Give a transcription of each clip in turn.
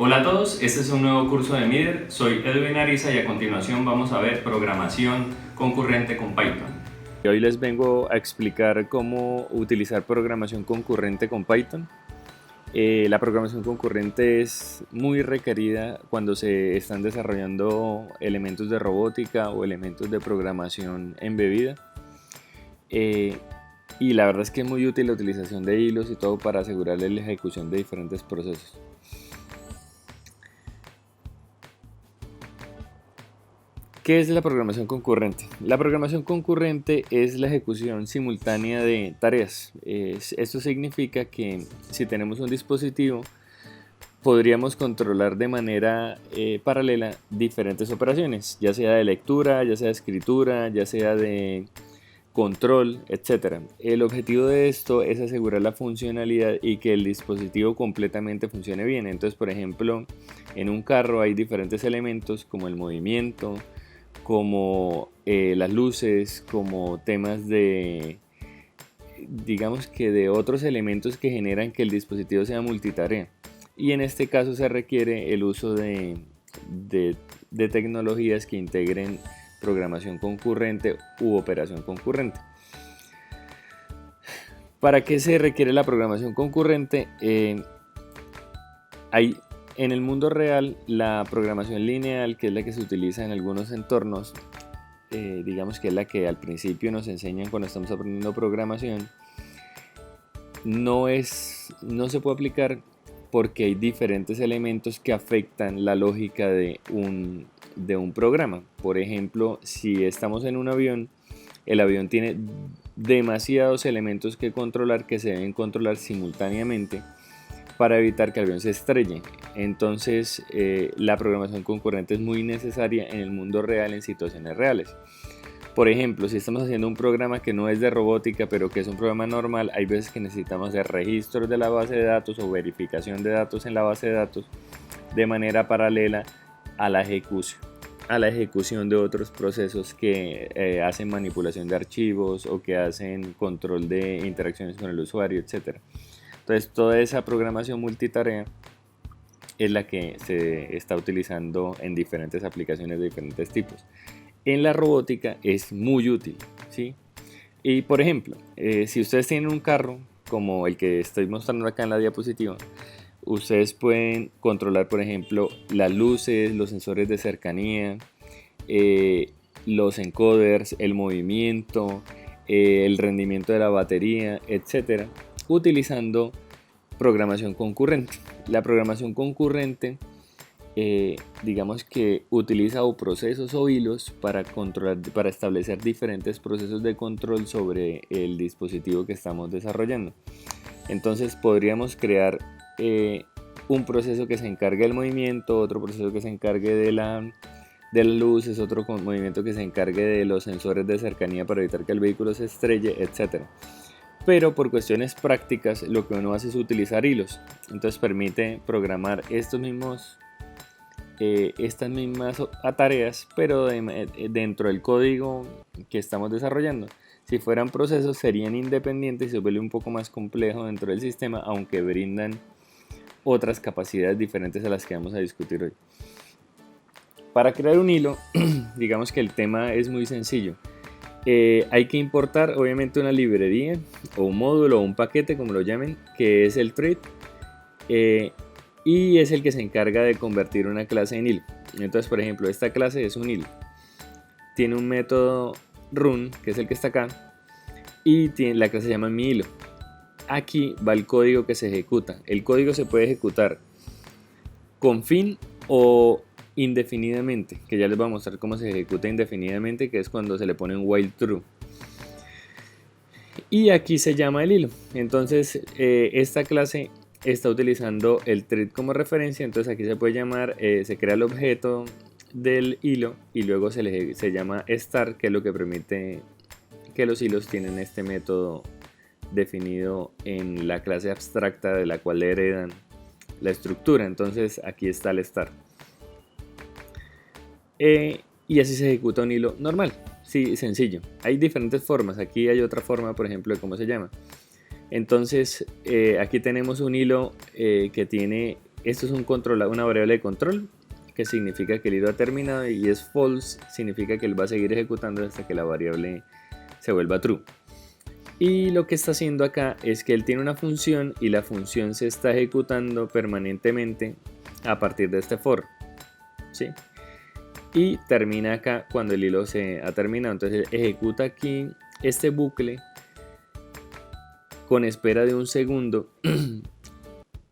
Hola a todos, este es un nuevo curso de Mider, soy Edwin Ariza y a continuación vamos a ver programación concurrente con Python. Hoy les vengo a explicar cómo utilizar programación concurrente con Python. La programación concurrente es muy requerida cuando se están desarrollando elementos de robótica o elementos de programación embebida. Y la verdad es que es muy útil la utilización de hilos y todo para asegurarle la ejecución de diferentes procesos. ¿Qué es la programación concurrente? La programación concurrente es la ejecución simultánea de tareas. Esto significa que si tenemos un dispositivo, podríamos controlar de manera paralela diferentes operaciones, ya sea de lectura, ya sea de escritura, ya sea de control, etc. El objetivo de esto es asegurar la funcionalidad y que el dispositivo completamente funcione bien. Entonces, por ejemplo, en un carro hay diferentes elementos como el movimiento, como las luces, como temas de, digamos que de otros elementos que generan que el dispositivo sea multitarea. Y en este caso se requiere el uso de tecnologías que integren programación concurrente u operación concurrente. ¿Para qué se requiere la programación concurrente? En el mundo real, la programación lineal, que es la que se utiliza en algunos entornos, digamos que es la que al principio nos enseñan cuando estamos aprendiendo programación, no se puede aplicar porque hay diferentes elementos que afectan la lógica de un programa. Por ejemplo, si estamos en un avión, el avión tiene demasiados elementos que controlar que se deben controlar simultáneamente para evitar que el avión se estrelle. Entonces, la programación concurrente es muy necesaria en el mundo real, en situaciones reales. Por ejemplo, si estamos haciendo un programa que no es de robótica, pero que es un programa normal, hay veces que necesitamos hacer registros de la base de datos o verificación de datos en la base de datos de manera paralela a la ejecución de otros procesos que hacen manipulación de archivos o que hacen control de interacciones con el usuario, etc. Entonces, toda esa programación multitarea es la que se está utilizando en diferentes aplicaciones de diferentes tipos. En la robótica es muy útil, ¿sí? Y por ejemplo, si ustedes tienen un carro como el que estoy mostrando acá en la diapositiva, ustedes pueden controlar, por ejemplo, las luces, los sensores de cercanía, los encoders, el movimiento, el rendimiento de la batería, etcétera, utilizando programación concurrente. La programación concurrente, digamos que utiliza o procesos o hilos para establecer diferentes procesos de control sobre el dispositivo que estamos desarrollando. Entonces podríamos crear un proceso que se encargue del movimiento, otro proceso que se encargue de las luces, otro movimiento que se encargue de los sensores de cercanía para evitar que el vehículo se estrelle, etc. Pero por cuestiones prácticas lo que uno hace es utilizar hilos. Entonces permite programar estas mismas tareas, pero dentro del código que estamos desarrollando. Si fueran procesos serían independientes y se vuelve un poco más complejo dentro del sistema, aunque brindan otras capacidades diferentes a las que vamos a discutir hoy. Para crear un hilo, digamos que el tema es muy sencillo. Hay que importar obviamente una librería o un módulo o un paquete, como lo llamen, que es el thread, y es el que se encarga de convertir una clase en hilo. Entonces, por ejemplo, esta clase es un hilo, tiene un método run, que es el que está acá, y la clase se llama mi hilo. Aquí va el código que se ejecuta. El código se puede ejecutar con fin o indefinidamente, que ya les voy a mostrar cómo se ejecuta indefinidamente, que es cuando se le pone un while true. Y aquí se llama el hilo. Entonces esta clase está utilizando el thread como referencia, entonces aquí se puede llamar, se crea el objeto del hilo y luego se llama start, que es lo que permite que los hilos tienen este método definido en la clase abstracta de la cual heredan la estructura. Entonces aquí está el start. Y así se ejecuta un hilo normal, sí, sencillo. Hay diferentes formas, aquí hay otra forma, por ejemplo, de cómo se llama. Entonces aquí tenemos un hilo que tiene esto es una variable de control, que significa que el hilo ha terminado, y es false, significa que él va a seguir ejecutando hasta que la variable se vuelva true. Y lo que está haciendo acá es que él tiene una función y la función se está ejecutando permanentemente a partir de este for, ¿sí? Y termina acá cuando el hilo se ha terminado. Entonces ejecuta aquí este bucle con espera de un segundo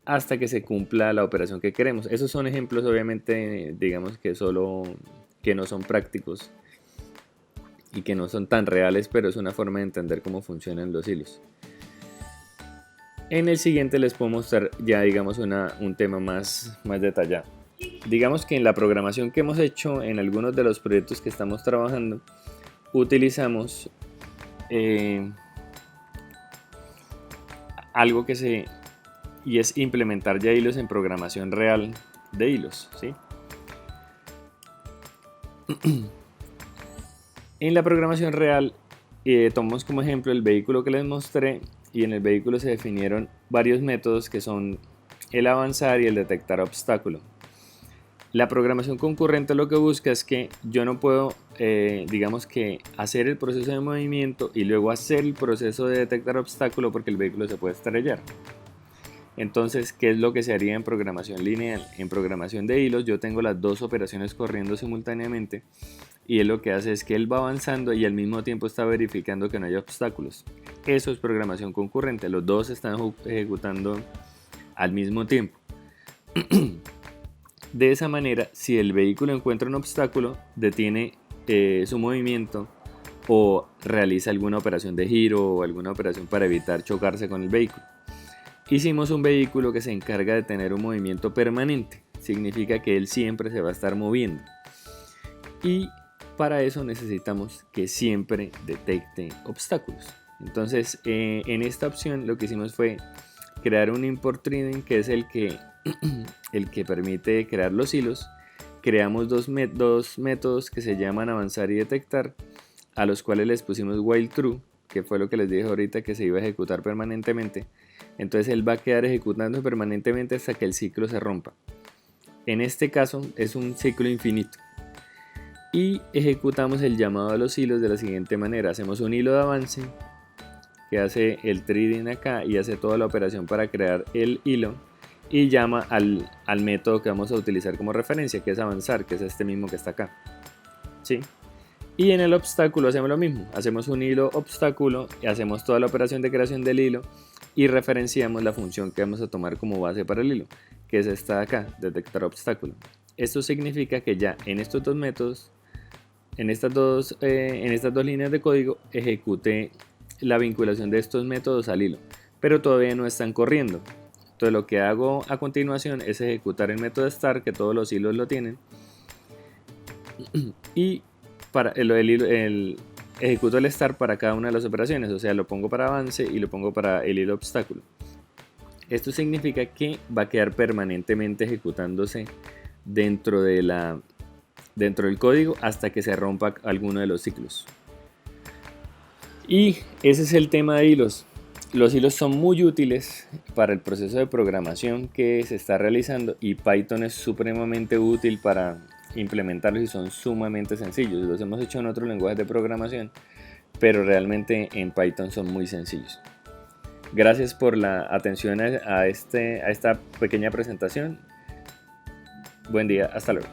hasta que se cumpla la operación que queremos. Esos son ejemplos, obviamente, digamos que que no son prácticos y que no son tan reales, pero es una forma de entender cómo funcionan los hilos. En el siguiente les puedo mostrar ya, digamos, un tema más detallado. Digamos que en la programación que hemos hecho en algunos de los proyectos que estamos trabajando, utilizamos algo y es implementar ya hilos en programación real de hilos, ¿sí? En la programación real tomamos como ejemplo el vehículo que les mostré, y en el vehículo se definieron varios métodos que son el avanzar y el detectar obstáculo. La programación concurrente lo que busca es que yo no puedo, digamos que hacer el proceso de movimiento y luego hacer el proceso de detectar obstáculo, porque el vehículo se puede estrellar. Entonces, ¿qué es lo que se haría en programación lineal? En programación de hilos yo tengo las dos operaciones corriendo simultáneamente, y él lo que hace es que él va avanzando y al mismo tiempo está verificando que no haya obstáculos. Eso es programación concurrente, los dos están ejecutando al mismo tiempo. De esa manera, si el vehículo encuentra un obstáculo, detiene su movimiento o realiza alguna operación de giro o alguna operación para evitar chocarse con el vehículo. Hicimos un vehículo que se encarga de tener un movimiento permanente, significa que él siempre se va a estar moviendo, y para eso necesitamos que siempre detecte obstáculos. Entonces en esta opción lo que hicimos fue crear un import training, que es el que permite crear los hilos. Creamos dos métodos que se llaman avanzar y detectar, a los cuales les pusimos while true, que fue lo que les dije ahorita, que se iba a ejecutar permanentemente. Entonces él va a quedar ejecutando permanentemente hasta que el ciclo se rompa. En este caso es un ciclo infinito. Y ejecutamos el llamado a los hilos de la siguiente manera. Hacemos un hilo de avance que hace el threading acá y hace toda la operación para crear el hilo, y llama al método que vamos a utilizar como referencia, que es avanzar, que es este mismo que está acá, ¿sí? Y en el obstáculo hacemos lo mismo, hacemos un hilo obstáculo y hacemos toda la operación de creación del hilo y referenciamos la función que vamos a tomar como base para el hilo, que es esta de acá, detectar obstáculo. Esto significa que ya en estos dos métodos, en estas dos líneas de código, ejecute la vinculación de estos métodos al hilo, pero todavía no están corriendo. Entonces lo que hago a continuación es ejecutar el método start, que todos los hilos lo tienen, y para ejecuto el start para cada una de las operaciones, o sea, lo pongo para avance y lo pongo para el hilo obstáculo. Esto significa que va a quedar permanentemente ejecutándose dentro del código hasta que se rompa alguno de los ciclos. Y ese es el tema de hilos. Los hilos son muy útiles para el proceso de programación que se está realizando, y Python es supremamente útil para implementarlos, y son sumamente sencillos. Los hemos hecho en otros lenguajes de programación, pero realmente en Python son muy sencillos. Gracias por la atención a esta pequeña presentación. Buen día, hasta luego.